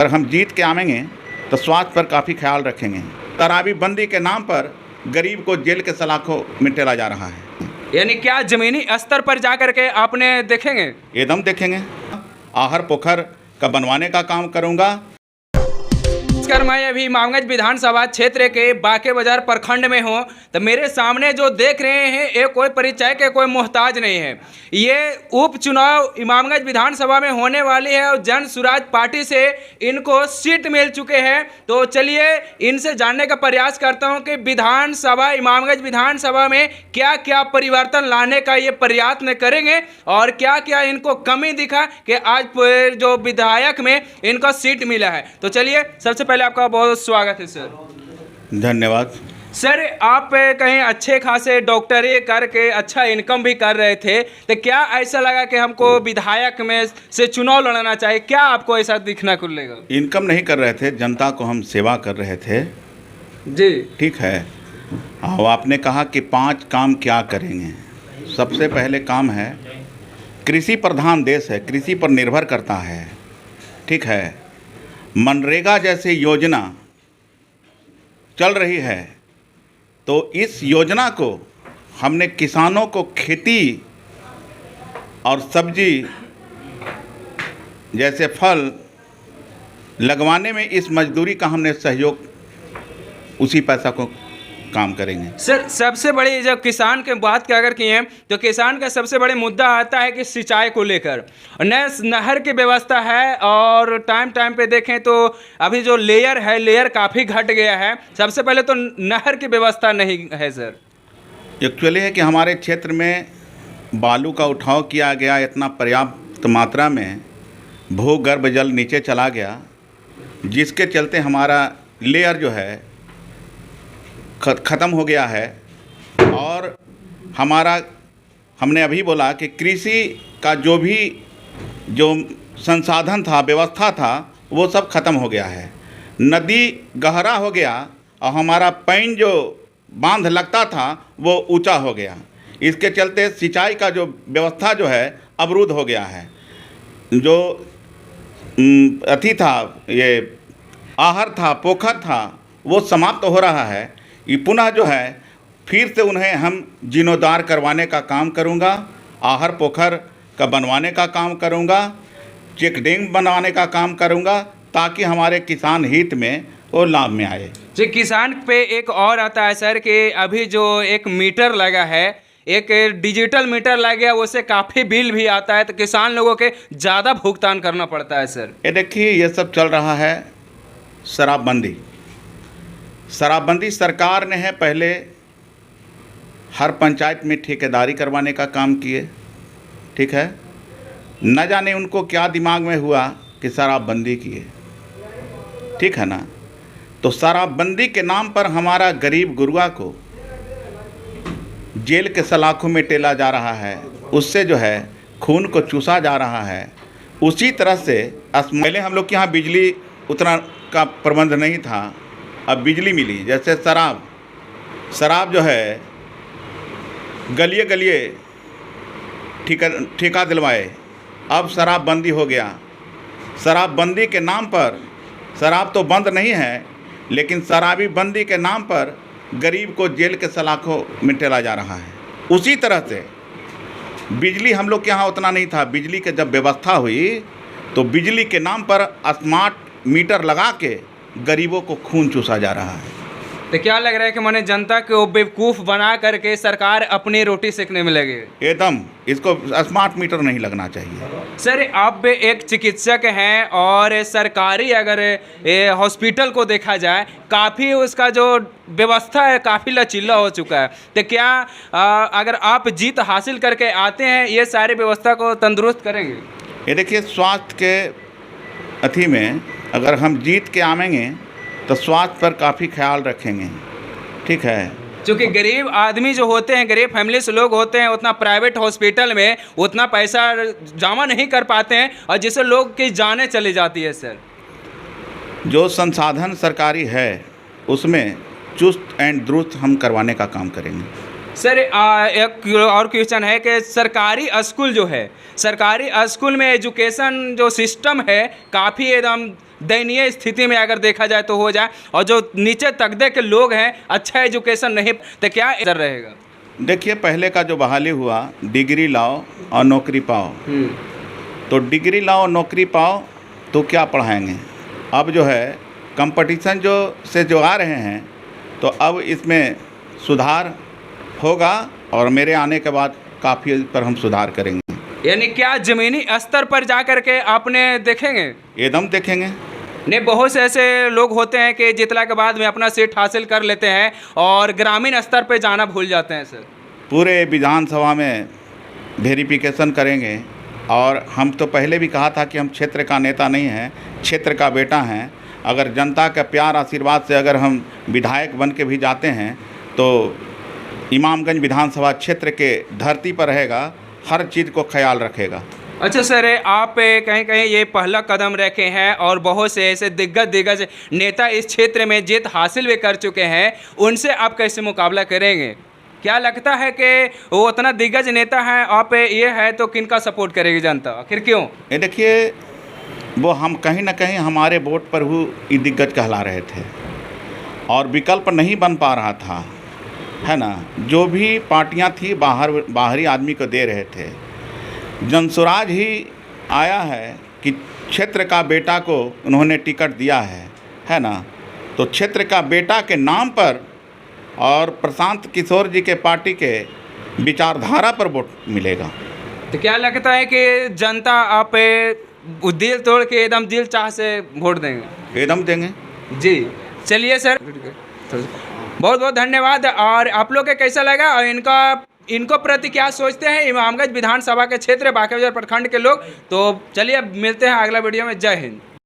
अगर हम जीत के आवेंगे तो स्वास्थ्य पर काफ़ी ख्याल रखेंगे। शराबबंदी के नाम पर गरीब को जेल के सलाखों में टेला जा रहा है। यानी क्या जमीनी स्तर पर जा करके आपने देखेंगे? एकदम देखेंगे। आहर पोखर का बनवाने का काम करूँगा। मैं अभी इमामगंज विधानसभा क्षेत्र के बाके बाजार प्रखंड में हूँ। तो मेरे सामने जो देख रहे हैं ये कोई परिचय के कोई मोहताज नहीं है। ये उपचुनाव इमामगंज विधानसभा में होने वाली है और जन सुराज पार्टी से इनको सीट मिल चुके हैं। तो चलिए इनसे जानने का प्रयास करता हूँ कि विधानसभा इमामगंज विधानसभा में क्या क्या परिवर्तन लाने का ये प्रयत्न करेंगे और क्या क्या इनको कमी दिखा कि आज जो विधायक में इनको सीट मिला है। तो चलिए सबसे पहले आपका बहुत स्वागत है सर। धन्यवाद सर। आप कहीं अच्छे खासे डॉक्टरी करके अच्छा इनकम भी कर रहे थे, तो क्या ऐसा लगा कि हमको विधायक में से चुनाव लड़ना चाहिए? क्या आपको ऐसा दिखना को लेगा? इनकम नहीं कर रहे थे, जनता को हम सेवा कर रहे थे जी। ठीक है। अब आपने कहा कि 5 काम क्या करेंगे। सबसे पहले काम है, कृषि प्रधान देश है, कृषि पर निर्भर करता है ठीक है। मनरेगा जैसी योजना चल रही है, तो इस योजना को हमने किसानों को खेती और सब्जी जैसे फल लगवाने में इस मजदूरी का हमने सहयोग, उसी पैसा को काम करेंगे। सर सबसे बड़ी जब किसान के बात की अगर किए तो किसान का सबसे बड़े मुद्दा आता है कि सिंचाई को लेकर नहर की व्यवस्था है और टाइम पे देखें तो अभी जो लेयर है लेयर काफ़ी घट गया है। सबसे पहले तो नहर की व्यवस्था नहीं है सर। एक्चुअली है कि हमारे क्षेत्र में बालू का उठाव किया गया, इतना पर्याप्त मात्रा में भूगर्भ जल नीचे चला गया, जिसके चलते हमारा लेयर जो है ख़त्म हो गया है। और हमने अभी बोला कि कृषि का जो संसाधन था, व्यवस्था था, वो सब ख़त्म हो गया है। नदी गहरा हो गया और हमारा पानी जो बांध लगता था वो ऊंचा हो गया। इसके चलते सिंचाई का जो व्यवस्था जो है अवरुद्ध हो गया है। जो अथी था, ये आहर था, पोखर था, वो समाप्त हो रहा है। ये पुनः जो है फिर से उन्हें हम जीर्णोद्धार करवाने का काम करूँगा। आहर पोखर का बनवाने का काम करूँगा, चेक डैम बनवाने का काम करूँगा, ताकि हमारे किसान हित में वो लाभ में आए। जी, किसान पे एक और आता है सर कि अभी जो एक मीटर लगा है, एक डिजिटल मीटर लग गया, उससे काफ़ी बिल भी आता है, तो किसान लोगों के ज़्यादा भुगतान करना पड़ता है सर। ये देखिए ये सब चल रहा है। शराबबंदी सरकार ने है पहले हर पंचायत में ठेकेदारी करवाने का काम किए ठीक है। न जाने उनको क्या दिमाग में हुआ कि शराबबंदी किए ठीक है ना। तो शराबबंदी के नाम पर हमारा गरीब गुरुआ को जेल के सलाखों में टेला जा रहा है, उससे जो है खून को चूसा जा रहा है। उसी तरह से पहले हम लोग के यहाँ बिजली उतना का प्रबंध नहीं था, अब बिजली मिली। जैसे शराब जो है गलिए गलिए ठेका दिलवाए, अब शराबबंदी हो गया। शराबबंदी के नाम पर शराब तो बंद नहीं है, लेकिन शराबबंदी के नाम पर गरीब को जेल के सलाखों में टेला जा रहा है। उसी तरह से बिजली हम लोग के यहाँ उतना नहीं था। बिजली की जब व्यवस्था हुई तो बिजली के नाम पर स्मार्ट मीटर लगा के गरीबों को खून चूसा जा रहा है। तो क्या लग रहा है कि मैंने जनता को बेवकूफ़ बना करके सरकार अपनी रोटी सेकने में लगे? एकदम, इसको स्मार्ट मीटर नहीं लगना चाहिए। सर आप एक चिकित्सक हैं और सरकारी अगर हॉस्पिटल को देखा जाए काफ़ी उसका जो व्यवस्था है काफ़ी लचीला हो चुका है। तो क्या अगर आप जीत हासिल करके आते हैं ये सारी व्यवस्था को तंदुरुस्त करेंगे? ये देखिए, स्वास्थ्य के अथी में अगर हम जीत के आवेंगे तो स्वास्थ्य पर काफ़ी ख्याल रखेंगे ठीक है। क्योंकि गरीब आदमी जो होते हैं, गरीब फैमिली से लोग होते हैं, उतना प्राइवेट हॉस्पिटल में उतना पैसा जमा नहीं कर पाते हैं और जिससे लोग की जानें चली जाती है। सर जो संसाधन सरकारी है उसमें चुस्त एंड दुरुस्त हम करवाने का काम करेंगे। सर एक और क्वेश्चन है कि सरकारी स्कूल जो है, सरकारी स्कूल में एजुकेशन जो सिस्टम है काफ़ी एकदम दयनीय स्थिति में अगर देखा जाए तो हो जाए, और जो नीचे तबके के लोग हैं अच्छा एजुकेशन नहीं, तो क्या असर रहेगा? देखिए, पहले का जो बहाली हुआ, डिग्री लाओ और नौकरी पाओ, तो डिग्री लाओ नौकरी पाओ तो क्या पढ़ाएंगे। अब जो है कंपटीशन जो आ रहे हैं, तो अब इसमें सुधार होगा और मेरे आने के बाद काफ़ी पर हम सुधार करेंगे। यानी क्या ज़मीनी स्तर पर जा कर के आपने देखेंगे? एकदम देखेंगे। नहीं, बहुत से ऐसे लोग होते हैं कि जितला के बाद में अपना सीट हासिल कर लेते हैं और ग्रामीण स्तर पर जाना भूल जाते हैं। सर, पूरे विधानसभा में वेरिफिकेशन करेंगे, और हम तो पहले भी कहा था कि हम क्षेत्र का नेता नहीं हैं, क्षेत्र का बेटा हैं। अगर जनता का प्यार आशीर्वाद से अगर हम विधायक बन के भी जाते हैं तो इमामगंज विधानसभा क्षेत्र के धरती पर रहेगा, हर चीज़ को ख्याल रखेगा। अच्छा सर, आप कहीं कहीं ये पहला कदम रखे हैं और बहुत से ऐसे दिग्गज नेता इस क्षेत्र में जीत हासिल भी कर चुके हैं, उनसे आप कैसे मुकाबला करेंगे? क्या लगता है कि वो उतना दिग्गज नेता है, आप ये है तो किनका सपोर्ट करेगी जनता, आखिर क्यों? ये देखिए, वो हम कहीं ना कहीं हमारे वोट पर ही दिग्गज कहला रहे थे और विकल्प नहीं बन पा रहा था, है ना। जो भी पार्टियां थी बाहरी आदमी को दे रहे थे। जनसुराज ही आया है कि क्षेत्र का बेटा को उन्होंने टिकट दिया है ना। तो क्षेत्र का बेटा के नाम पर और प्रशांत किशोर जी के पार्टी के विचारधारा पर वोट मिलेगा। तो क्या लगता है कि जनता आप दिल तोड़ के एकदम दिल चाह से वोट देंगे? एकदम देंगे जी। चलिए सर, बहुत बहुत धन्यवाद। और आप लोग के कैसा लगा और इनको प्रति क्या सोचते हैं इमामगंज विधानसभा के क्षेत्र बांके बाजार प्रखंड के लोग? तो चलिए अब मिलते हैं अगला वीडियो में। जय हिंद।